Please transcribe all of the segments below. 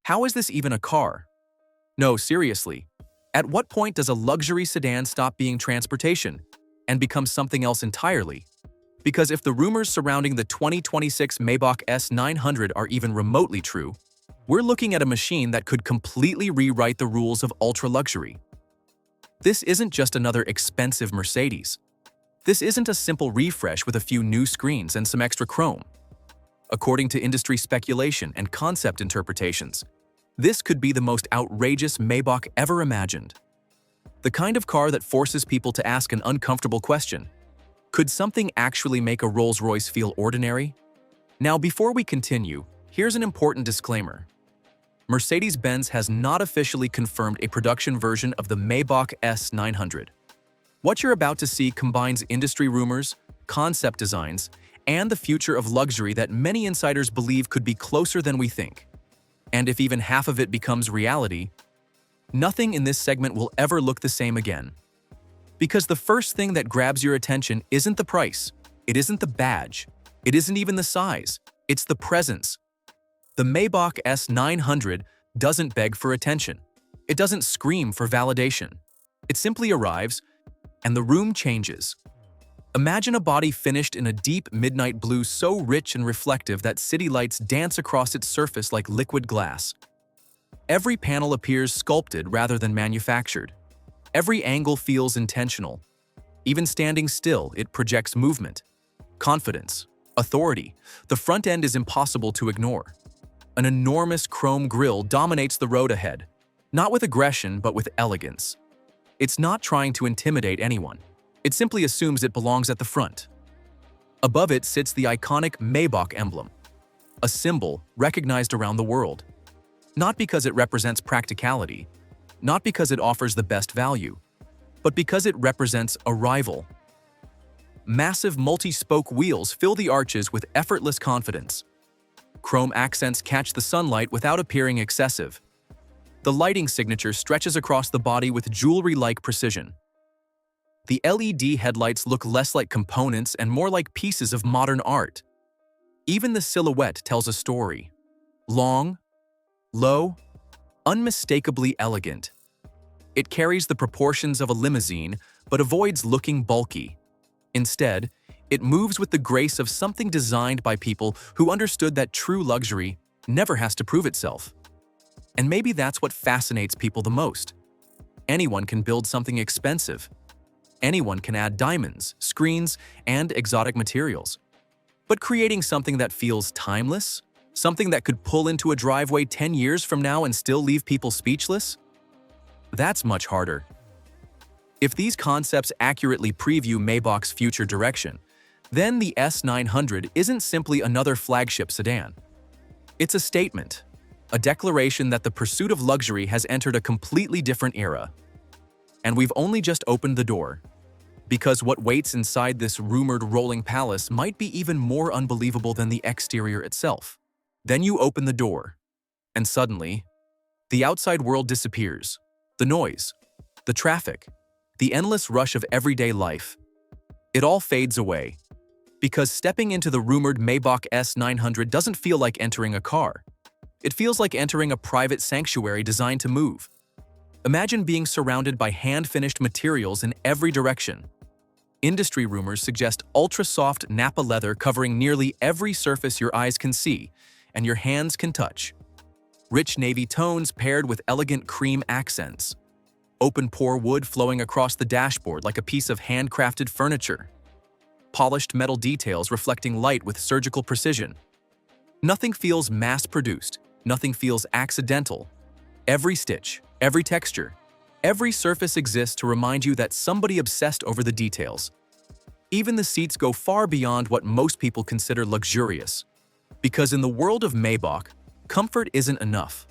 How is this even a car? No, seriously. At what point does a luxury sedan stop being transportation and become something else entirely? Because if the rumors surrounding the 2026 Maybach S900 are even remotely true, we're looking at a machine that could completely rewrite the rules of ultra-luxury. This isn't just another expensive Mercedes. This isn't a simple refresh with a few new screens and some extra chrome. According to industry speculation and concept interpretations, this could be the most outrageous Maybach ever imagined. The kind of car that forces people to ask an uncomfortable question: could something actually make a Rolls-Royce feel ordinary? Now, before we continue, here's an important disclaimer. Mercedes-Benz has not officially confirmed a production version of the Maybach S900. What you're about to see combines industry rumors, concept designs, and the future of luxury that many insiders believe could be closer than we think. And if even half of it becomes reality, nothing in this segment will ever look the same again. Because the first thing that grabs your attention isn't the price, it isn't the badge, it isn't even the size, it's the presence. The Maybach S900 doesn't beg for attention. It doesn't scream for validation. It simply arrives, and the room changes. Imagine a body finished in a deep midnight blue so rich and reflective that city lights dance across its surface like liquid glass. Every panel appears sculpted rather than manufactured. Every angle feels intentional. Even standing still, it projects movement, confidence, authority. The front end is impossible to ignore. An enormous chrome grille dominates the road ahead, not with aggression but with elegance. It's not trying to intimidate anyone. It simply assumes it belongs at the front. Above it sits the iconic Maybach emblem, a symbol recognized around the world. Not because it represents practicality, not because it offers the best value, but because it represents arrival. Massive multi-spoke wheels fill the arches with effortless confidence. Chrome accents catch the sunlight without appearing excessive. The lighting signature stretches across the body with jewelry-like precision. The LED headlights look less like components and more like pieces of modern art. Even the silhouette tells a story. Long, low, unmistakably elegant. It carries the proportions of a limousine, but avoids looking bulky. Instead, it moves with the grace of something designed by people who understood that true luxury never has to prove itself. And maybe that's what fascinates people the most. Anyone can build something expensive. Anyone can add diamonds, screens, and exotic materials. But creating something that feels timeless, something that could pull into a driveway 10 years from now and still leave people speechless? That's much harder. If these concepts accurately preview Maybach's future direction, then the S900 isn't simply another flagship sedan. It's a statement, a declaration that the pursuit of luxury has entered a completely different era. And we've only just opened the door. Because what waits inside this rumored rolling palace might be even more unbelievable than the exterior itself. Then you open the door, and suddenly, the outside world disappears. The noise, the traffic, the endless rush of everyday life. It all fades away. Because stepping into the rumored Maybach S900 doesn't feel like entering a car. It feels like entering a private sanctuary designed to move. Imagine being surrounded by hand-finished materials in every direction. Industry rumors suggest ultra-soft Nappa leather covering nearly every surface your eyes can see and your hands can touch. Rich navy tones paired with elegant cream accents. Open-pore wood flowing across the dashboard like a piece of handcrafted furniture. Polished metal details reflecting light with surgical precision. Nothing feels mass-produced. Nothing feels accidental. Every stitch, every texture, every surface exists to remind you that somebody obsessed over the details. Even the seats go far beyond what most people consider luxurious. Because in the world of Maybach, comfort isn't enough.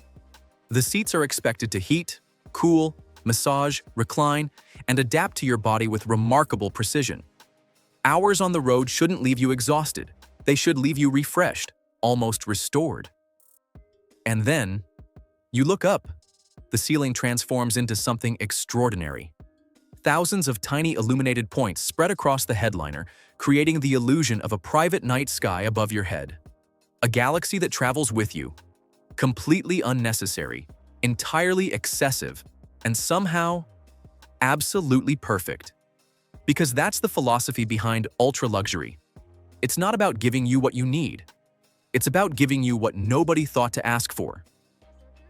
The seats are expected to heat, cool, massage, recline, and adapt to your body with remarkable precision. Hours on the road shouldn't leave you exhausted. They should leave you refreshed, almost restored. And then, you look up. The ceiling transforms into something extraordinary. Thousands of tiny illuminated points spread across the headliner, creating the illusion of a private night sky above your head. A galaxy that travels with you. Completely unnecessary, entirely excessive, and somehow absolutely perfect. Because that's the philosophy behind ultra-luxury. It's not about giving you what you need. It's about giving you what nobody thought to ask for.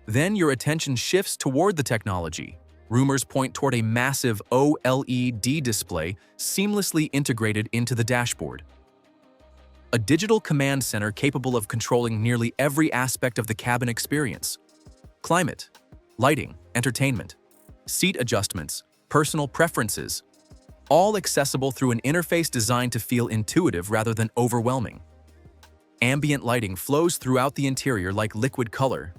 Then your attention shifts toward the technology. Rumors point toward a massive OLED display seamlessly integrated into the dashboard. A digital command center capable of controlling nearly every aspect of the cabin experience. Climate, lighting, entertainment, seat adjustments, personal preferences, all accessible through an interface designed to feel intuitive rather than overwhelming. Ambient lighting flows throughout the interior like liquid color.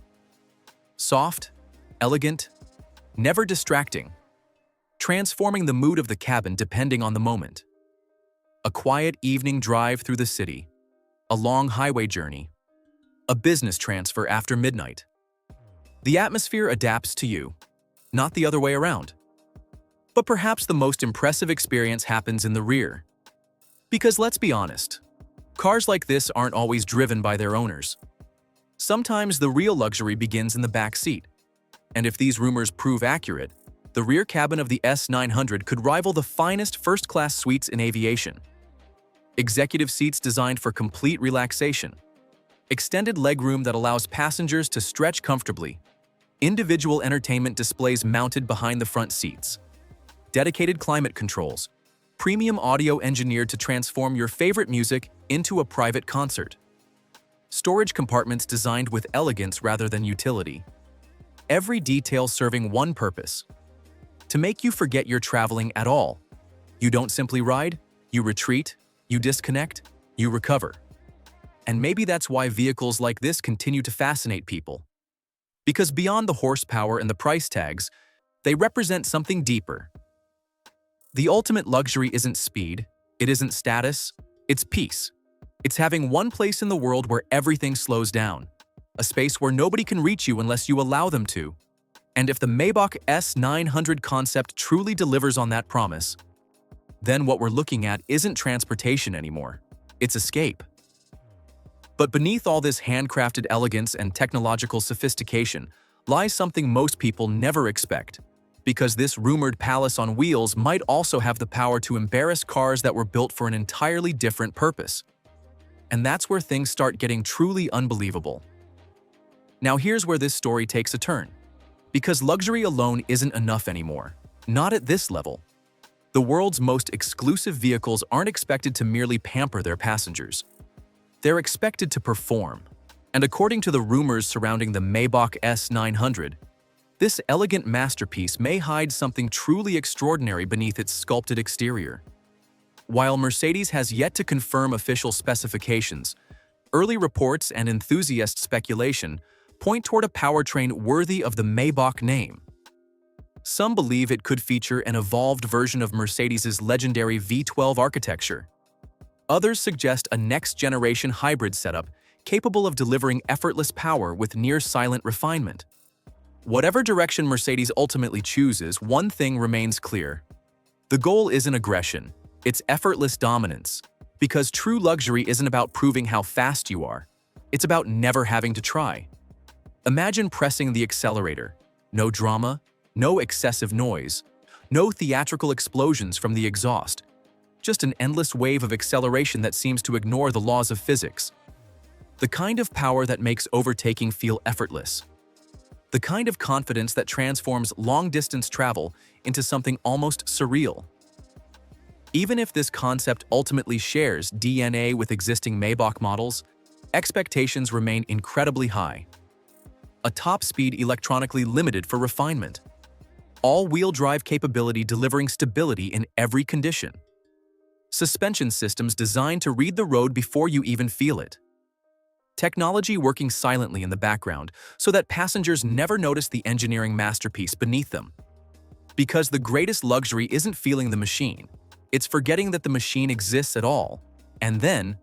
Soft, elegant, never distracting, transforming the mood of the cabin depending on the moment. A quiet evening drive through the city, a long highway journey, a business transfer after midnight. The atmosphere adapts to you, not the other way around. But perhaps the most impressive experience happens in the rear. Because let's be honest, cars like this aren't always driven by their owners. Sometimes the real luxury begins in the back seat. And if these rumors prove accurate, the rear cabin of the S900 could rival the finest first-class suites in aviation. Executive seats designed for complete relaxation. Extended legroom that allows passengers to stretch comfortably. Individual entertainment displays mounted behind the front seats. Dedicated climate controls. Premium audio engineered to transform your favorite music into a private concert. Storage compartments designed with elegance rather than utility. Every detail serving one purpose: to make you forget you're traveling at all. You don't simply ride, you retreat, you disconnect, you recover. And maybe that's why vehicles like this continue to fascinate people. Because beyond the horsepower and the price tags, they represent something deeper. The ultimate luxury isn't speed, it isn't status, it's peace. It's having one place in the world where everything slows down. A space where nobody can reach you unless you allow them to. And if the Maybach S900 concept truly delivers on that promise, then what we're looking at isn't transportation anymore. It's escape. But beneath all this handcrafted elegance and technological sophistication lies something most people never expect. Because this rumored palace on wheels might also have the power to embarrass cars that were built for an entirely different purpose. And that's where things start getting truly unbelievable. Now here's where this story takes a turn. Because luxury alone isn't enough anymore. Not at this level. The world's most exclusive vehicles aren't expected to merely pamper their passengers. They're expected to perform. And according to the rumors surrounding the Maybach S900, this elegant masterpiece may hide something truly extraordinary beneath its sculpted exterior. While Mercedes has yet to confirm official specifications, early reports and enthusiast speculation point toward a powertrain worthy of the Maybach name. Some believe it could feature an evolved version of Mercedes' legendary V12 architecture. Others suggest a next-generation hybrid setup capable of delivering effortless power with near-silent refinement. Whatever direction Mercedes ultimately chooses, one thing remains clear. The goal isn't aggression, it's effortless dominance. Because true luxury isn't about proving how fast you are, it's about never having to try. Imagine pressing the accelerator. No drama, no excessive noise, no theatrical explosions from the exhaust. Just an endless wave of acceleration that seems to ignore the laws of physics. The kind of power that makes overtaking feel effortless. The kind of confidence that transforms long-distance travel into something almost surreal. Even if this concept ultimately shares DNA with existing Maybach models, expectations remain incredibly high. A top-speed electronically limited for refinement. All-wheel drive capability delivering stability in every condition. Suspension systems designed to read the road before you even feel it. Technology working silently in the background so that passengers never notice the engineering masterpiece beneath them. Because the greatest luxury isn't feeling the machine, it's forgetting that the machine exists at all. And then,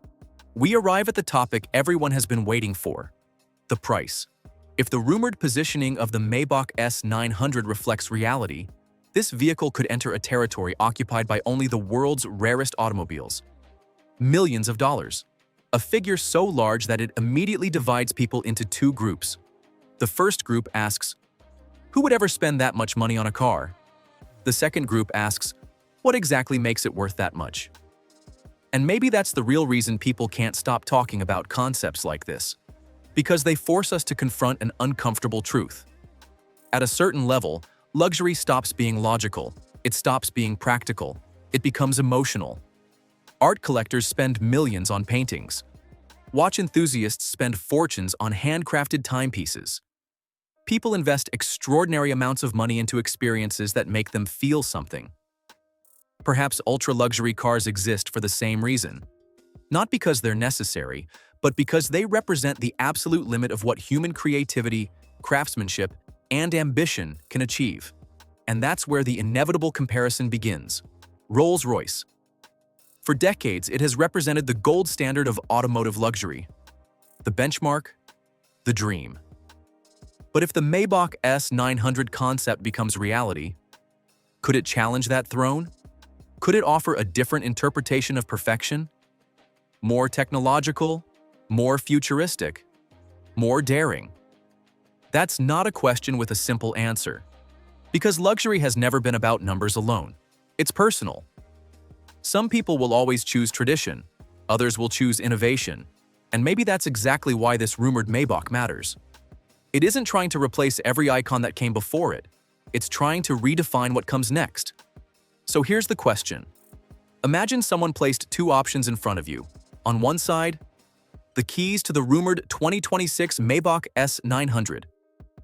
we arrive at the topic everyone has been waiting for: the price. If the rumored positioning of the Maybach S900 reflects reality, this vehicle could enter a territory occupied by only the world's rarest automobiles. Millions of dollars. A figure so large that it immediately divides people into two groups: The first group asks, who would ever spend that much money on a car? The second group asks, what exactly makes it worth that much? And maybe that's the real reason people can't stop talking about concepts like this. Because they force us to confront an uncomfortable truth. At a certain level, luxury stops being logical, it stops being practical, it becomes emotional. Art collectors spend millions on paintings. Watch enthusiasts spend fortunes on handcrafted timepieces. People invest extraordinary amounts of money into experiences that make them feel something. Perhaps ultra-luxury cars exist for the same reason. Not because they're necessary, but because they represent the absolute limit of what human creativity, craftsmanship, and ambition can achieve. And that's where the inevitable comparison begins. Rolls-Royce. For decades, it has represented the gold standard of automotive luxury. The benchmark, the dream. But if the Maybach S900 concept becomes reality, could it challenge that throne? Could it offer a different interpretation of perfection? More technological, more futuristic, more daring? That's not a question with a simple answer. Because luxury has never been about numbers alone. It's personal. Some people will always choose tradition, others will choose innovation, and maybe that's exactly why this rumored Maybach matters. It isn't trying to replace every icon that came before it, it's trying to redefine what comes next. So here's the question. Imagine someone placed two options in front of you. On one side, the keys to the rumored 2026 Maybach S900,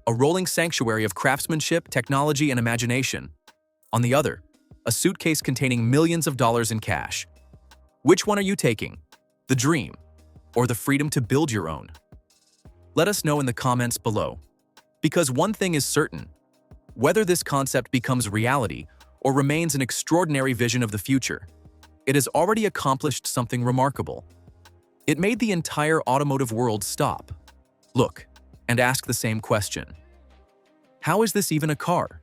a rolling sanctuary of craftsmanship, technology, and imagination. On the other, a suitcase containing millions of dollars in cash. Which one are you taking? The dream, or the freedom to build your own? Let us know in the comments below. Because one thing is certain, whether this concept becomes reality or remains an extraordinary vision of the future, it has already accomplished something remarkable. It made the entire automotive world stop, look, and ask the same question. How is this even a car?